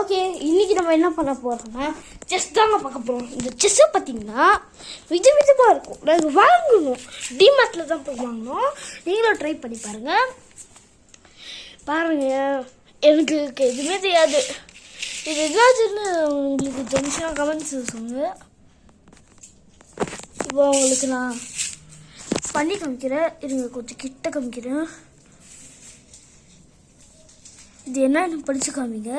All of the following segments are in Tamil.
ஓகே, இன்னைக்கு நம்ம என்ன பண்ண போறோம்னா செஸ் தாங்க பார்க்க போறோம். இந்த செஸ்ஸை பார்த்தீங்கன்னா விதவிதமாக இருக்கும். நாங்கள் வாங்கணும், டிமார்ட்ல தான் போய் வாங்கணும். நீங்களும் ட்ரை பண்ணி பாருங்க. எனக்கு எதுவுமே தெரியாது. இது எதாச்சுன்னு உங்களுக்கு தெரிஞ்சுன்னா கமெண்ட்ஸ் சொல்லுங்க. இப்போ உங்களுக்கு நான் பண்ணி காமிக்கிறேன். இருங்க, கொஞ்சம் கிட்ட காமிக்கிறேன். இது என்னன்னு படிச்சு காமிங்க.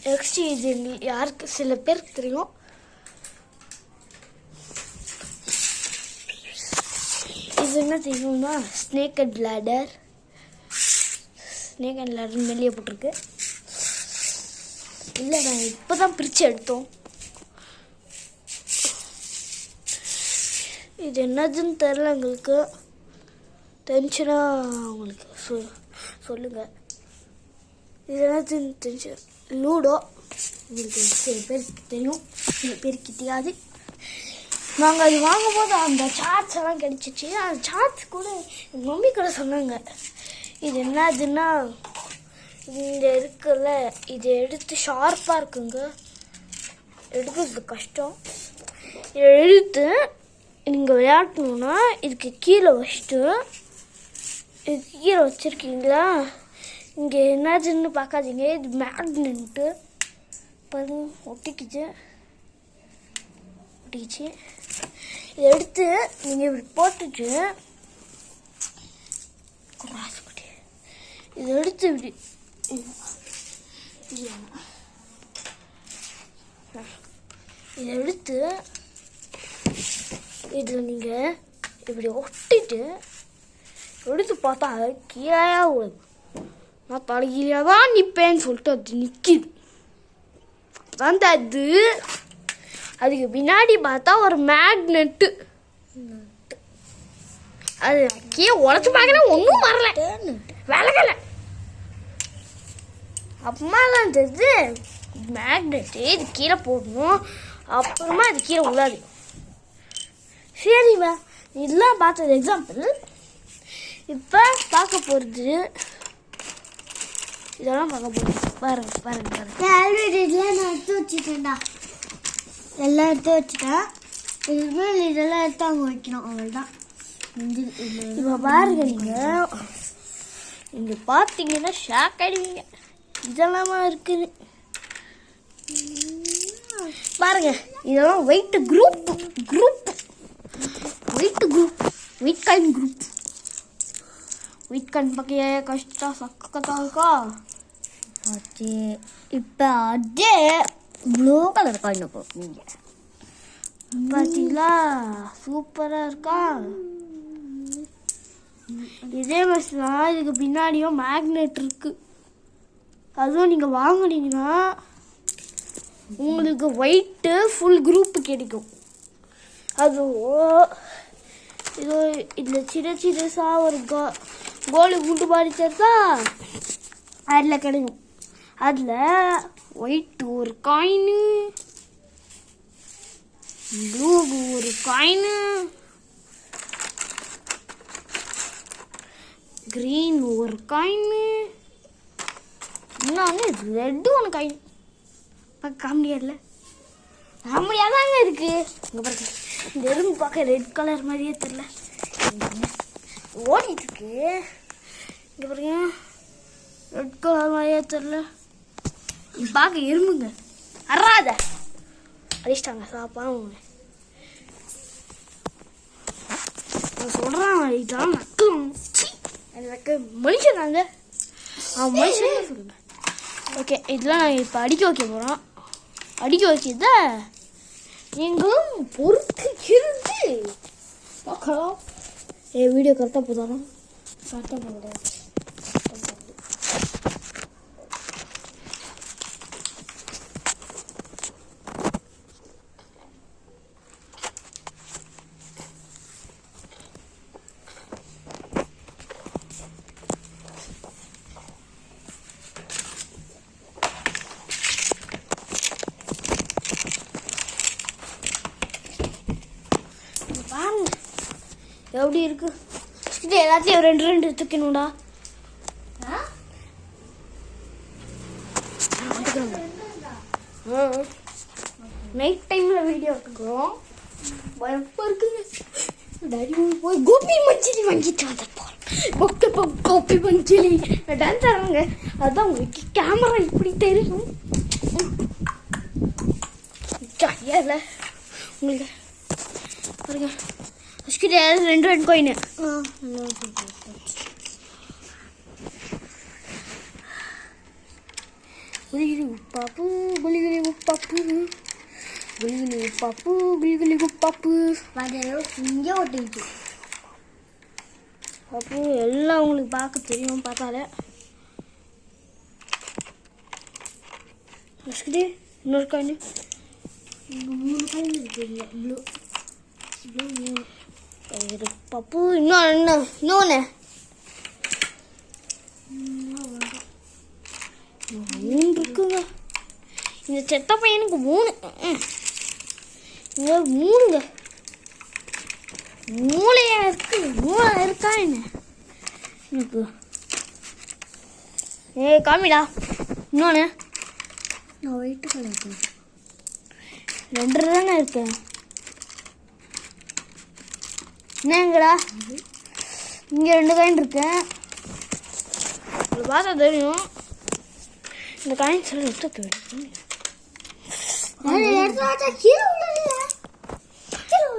நெக்ஸ்ட் இது யாருக்கு சில பேருக்கு தெரியும். இது என்ன தெரியும்னா snake and ladder. Snake and ladder வெளியே போட்டிருக்கு. இல்லை, நான் இப்போ தான் பிரித்து எடுத்தோம். இது என்னதுன்னு தெரில. உங்களுக்கு தெரிஞ்சுன்னா உங்களுக்கு சொல்லுங்கள். இது என்னதுன்னு தெரிஞ்சு லூடோ. உங்களுக்கு சில பேருக்கு தெரியும், சில பேருக்கு தெரியாது. நாங்கள் அது வாங்கும்போது அந்த சார்ட்ஸ் எல்லாம் கிடைச்சிச்சு. அந்த சார்ட்ஸ் கூட எங்கள் மம்மி கூட சொன்னாங்க. இது என்னதுன்னா இந்த இருக்குல்ல, இது எடுத்து ஷார்ப்பாக இருக்குங்க, எடுக்கிறது கஷ்டம். இதை எடுத்து நீங்கள் விளையாடணுன்னா இதுக்கு கீழே வச்சுட்டு, இதுக்கு கீழே வச்சுருக்கீங்களா, இங்கே என்னதுன்னு பார்க்காதீங்க. இது மேக்னெட்டு பாருங்க, ஒட்டிக்கிச்சு. இதை எடுத்து நீங்கள் இப்படி போட்டுட்டு இதை எடுத்து இப்படி இதை எடுத்து இதில் நீங்கள் இப்படி ஒட்டிட்டு எடுத்து பார்த்தா கீழே விழுது. நான் தலைகீழே தான் நிற்பேன்னு சொல்லிட்டு அது நிற்கிது. அந்த அதுக்கு பின்னாடி பார்த்தா ஒரு மேக்னெட்டு. அது கீழே உடச்சு பார்க்கணும், ஒன்றும் வரல, விலகலை. அப்புறமா தான் தெரிஞ்சு மேக்னெட்டு இது கீழே போடணும், அப்புறமா அது கீழே விழாது. சரிவா, இதெல்லாம் பார்த்தது எக்ஸாம்பிள். இப்போ பார்க்க போகிறது இதெல்லாம் பார்க்க போகிறோம். பாருங்க பாருங்க பாருங்க. ஆல்ரெடி இதெல்லாம் நான் எடுத்து வச்சுட்டேன்டா. எல்லாம் எடுத்து வச்சுட்டேன். இதுமாதிரி இதெல்லாம் எடுத்து அங்கே வைக்கணும், அவ்வளோதான். இப்போ பாருங்க, நீங்கள் பார்த்தீங்கன்னா ஷாக் ஆகிடுவீங்க. இதெல்லாமா இருக்குது பாருங்க. இதெல்லாம் weight group weight coin group. Weight coin பார்க்க கஷ்டம் சக்கத்தா இருக்கா. இப்போ அதே ப்ளூ கலர் காயின் போங்க. பார்த்தீங்களா, சூப்பராக இருக்கா. இதே மாதிரி தான் இதுக்கு பின்னாடியும் மேக்னெட் இருக்கு. அதுவும் நீங்கள் வாங்கினீங்கன்னா உங்களுக்கு ஒயிட்டு ஃபுல் குரூப் கிடைக்கும். அதுவும் இது இதில் சின்னசாக ஒரு கோலி குண்டு மாதிரி சேர்த்தா அதில் கிடைக்கும். அதில் ஒயிட் ஒரு காயினு, ப்ளூ ஒரு காயினு, கிரீன் ஒரு காயினு, இன்னொன்று ரெட்டு ஒன்று காயின். காமெடியாடல, காமெடியாக தாங்க இருக்கு. இங்கே பாருங்க, இந்த எறும்பு பார்க்க ரெட் கலர் மாதிரியே தெரில, ஓடிட்டு இருக்கு. இங்கே பாருங்க, ரெட் கலர் மாதிரியே தெரில. பார்க்க எறும்புங்க, அறாத அடிச்சிட்டாங்க சாப்பாங்க. நான் சொல்கிறேன், இதெல்லாம் நக்கு மனுஷனாங்க. மனுஷன் சொல்லுங்க. ஓகே, இதெல்லாம் நாங்கள் இப்போ அடிக்க வைக்க போகிறோம். அடிக்க வைக்கிறத எங்களும் பொறுத்து இருந்து பார்க்கலாம். வீடியோ கரெக்டாக போதானா? கரெக்டாக போடாது. எப்படி இருக்கு? இது எல்லாத்தையும் ரெண்டு தூக்கணும்டா. நைட் டைமில் வீடியோ எடுத்துக்கிறோம். பயப்பா இருக்குங்க. டாடி போய் கோபி மஞ்சளி வாங்கிட்டு வந்துருப்போம். கோபி மஞ்சளி டான்ஸ் ஆடுறாங்க. அதுதான் உங்களுக்கு கேமரா இப்படி தெரியும். ஜாலியாக இல்லை உங்களுக்கு பாருங்க. அஷ்கிட்ட 2 கோயின். குளிகுலி உப்பாப்பு குளிகுலி உப்பாப்பு குளிகுலி உப்பாப்பு குளிகுலி உப்பாப்பு இங்கே ஒட்டிச்சு. அப்போ எல்லாம் உங்களுக்கு பார்க்க தெரியும் பார்த்தாலே. அஷ்கிட்டே இன்னொரு காயின். 3 காயின் இருக்கு. இல்லை ப்ளூ ப்ளூ 3 பப்பு. இன்னொன்று 3 இருக்குங்க. இந்த செத்த பையனுக்கு 3. இங்க 3ங்க. மூளையா இருக்கு. மூளை இருக்கா என்ன எனக்கு? காமிடா. இன்னொன்று நான் ஒயிட்டு கலர் 2 தானே இருக்கேன். என்னங்கடா இங்கே 2 காயின் இருக்கேன். அது பார்த்தா தெரியும். இந்த காயின் சொல்லி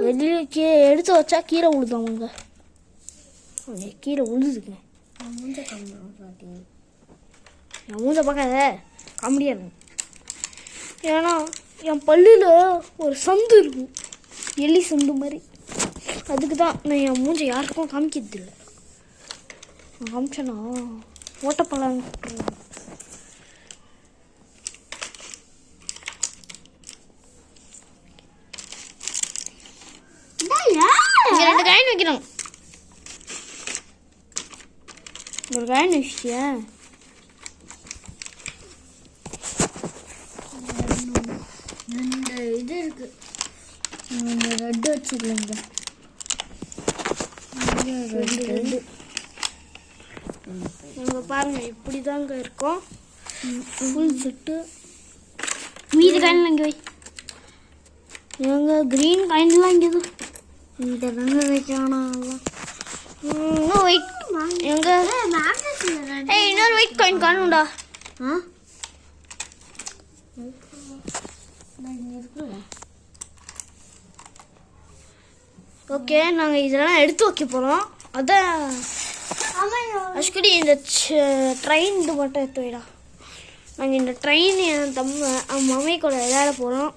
எடுத்து எடுத்து வச்சா கீரை உழுதாங்க. கீரை உழுதுங்க. என் மூஞ்ச பார்க்காத காமெடியாக இருக்கும். ஏன்னா என் பல்லில் ஒரு சந்து இருக்கும். எலி சந்து மாதிரி. அதுக்கு தான் நான் என் மூஞ்சை யாருக்கும் காமிக்கிறது இல்லை. நான் காமிச்சேன்னா ஓட்டப்பழம். இங்க 2 காயின் வைக்கணும். ஒரு காயின் வச்சிட்டியா? இது இருக்கு. ரெட் வச்சுக்கலாங்க. பாருங்க இப்படி தாங்க இருக்கும். Full set. மீதி காயின் இங்கே வை. எங்க கிரீன் காயின்லாம் இங்கே தான். இந்த தாங்க வைக்கணும். இன்னும் வெயிட் எங்க? இன்னொரு வெயிட் காயின் காணும்டா. ஓகே நாங்கள் இதெல்லாம் எடுத்து வைக்க போகிறோம். அதான் அஷ்கடி இந்த ட்ரெயின் இது மட்டும் எடுத்து வைடா. நாங்கள் இந்த ட்ரெயின் என் மம்மி கூட விளையாட போகிறோம்.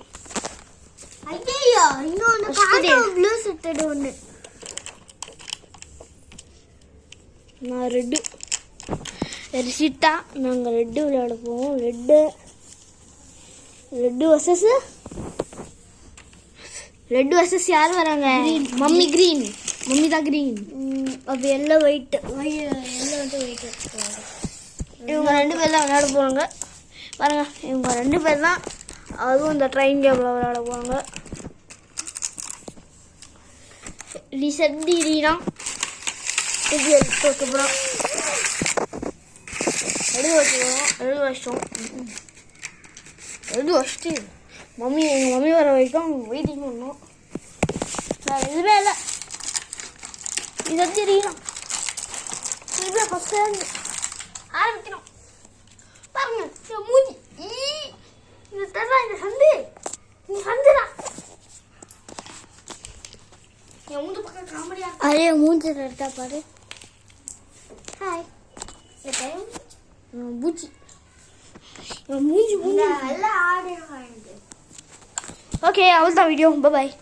நான் ரெட்டு ரிசிட்டா. நாங்கள் ரெட்டு விளையாட போவோம். ரெட்டு வர்சஸ் யார் வராங்க? Mummy green. மம்மி தான் கிரீன். அப்போ எல்லாம் ஒயிட். எல்லாம் வந்து ஒயிட். இவங்க 2 பேர் தான் விளையாட போகிறாங்க. பாருங்க இவங்க 2 பேர் தான். அதுவும் இந்த ட்ரெயின் கேமில் விளையாட போகிறாங்க. ரீனா இது எடுத்து வைக்க போகிறோம். எழுதி வச்சுட்டு எங்கள் மம்மி வர வரைக்கும் வெயிட்டிங் பண்ணோம். நான் எதுவுமே இல்லை. இது வந்து ரீனா இதுவே ஃபஸ்ட்டு ஆரம்பிக்கணும். பாருங்க மூஞ்சி இந்த தர இந்த சந்து தான் என் மூஞ்சி பக்கம் காமெடியா. அதே மூஞ்சில் எடுத்தா பாரு. ஹாய் பூச்சி என் மூஞ்சி நல்லா ஆடு. ஓகே அவ்வளோதான் வீடியோ. பாய்.